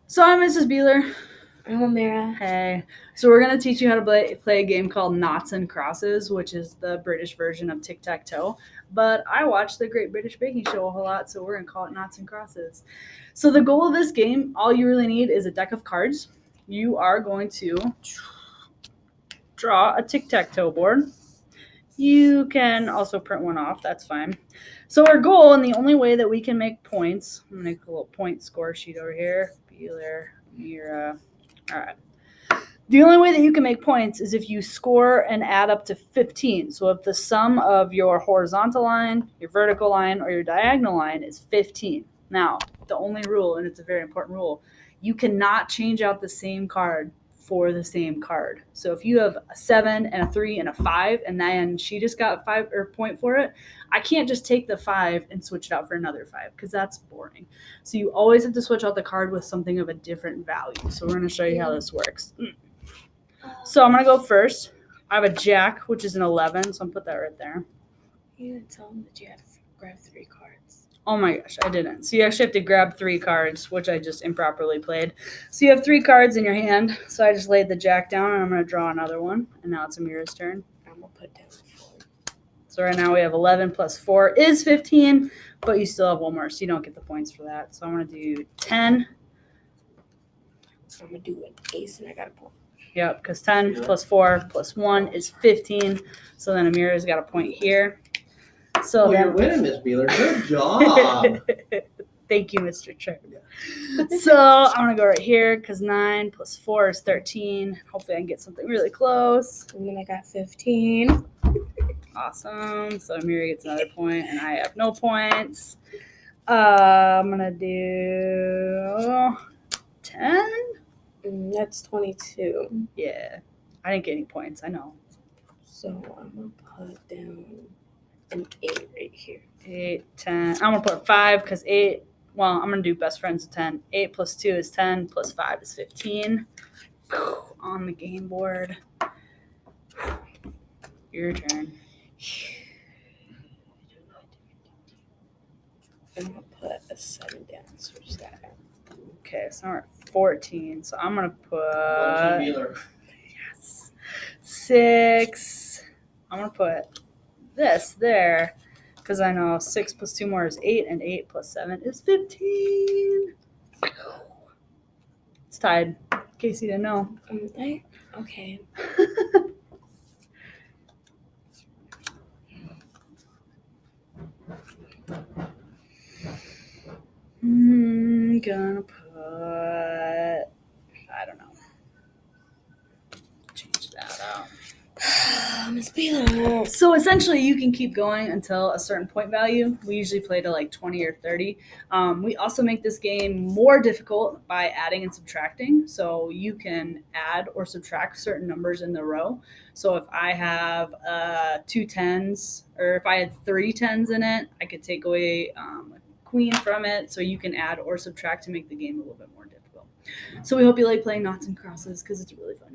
So I'm Mrs. Beeler. I'm Amira. Hey. So we're going to teach you how to play a game called Noughts and Crosses, which is the British version of tic-tac-toe. But I watch the Great British Baking Show a whole lot, so we're going to call it Noughts and Crosses. So the goal of this game, all you really need is a deck of cards. You are going to draw a tic-tac-toe board. You can also print one off, that's fine. So our goal, and the only way that we can make points, I'm going to make a little point score sheet over here. Beeler, Mira. All right. The only way that you can make points is if you score and add up to 15. So if the sum of your horizontal line, your vertical line, or your diagonal line is 15. Now, the only rule, and it's a very important rule, you cannot change out the same card for the same card. So if you have a 7 and a 3 and a 5, and then she just got a 5 or point for it, I can't just take the 5 and switch it out for another 5 because that's boring. So you always have to switch out the card with something of a different value. So we're going to show you how this works. So I'm going to go first. I have a jack, which is an 11, so I'm going to put that right there. You didn't tell them that you had to grab 3 cards. Oh my gosh, I didn't. So you actually have to grab 3 cards, which I just improperly played. So you have 3 cards in your hand. So I just laid the jack down, and I'm going to draw another one. And now it's Amira's turn. I'm going to put down 4. So right now we have 11 plus 4 is 15, but you still have one more, so you don't get the points for that. So I'm going to do 10. So I'm going to do an ace, and I got a point. Yep, because 10 plus 4 plus 1 is 15. So then Amira's got a point here. So you're winning, Miss Beeler. Good job. Thank you, Mr. Trick. So I'm going to go right here because 9 plus 4 is 13. Hopefully I can get something really close. And then I got 15. Awesome. So Amira gets another point, and I have no points. I'm going to do 10. That's 22. Yeah. I didn't get any points. I know. So I'm going to put down an 8 right here. 8, 10. I'm going to put 5 because 8, well, I'm going to do best friends of 10. 8 plus 2 is 10, plus 5 is 15. On the game board. Your turn. I'm going to put a 7 down. Switch that out. Okay, so we're at 14. So I'm going to put yes, 6. I'm going to put this there because I know 6 plus 2 more is 8, and 8 plus 7 is 15. It's tied, in case you didn't know. Okay. I'm gonna put, I don't know. Change that out. Miss Beeler. So essentially, you can keep going until a certain point value. We usually play to like 20 or 30. We also make this game more difficult by adding and subtracting. So you can add or subtract certain numbers in the row. So if I have 2 10s, or if I had 3 10s in it, I could take away a queen from it. So you can add or subtract to make the game a little bit more difficult. So we hope you like playing Noughts and Crosses because it's really fun.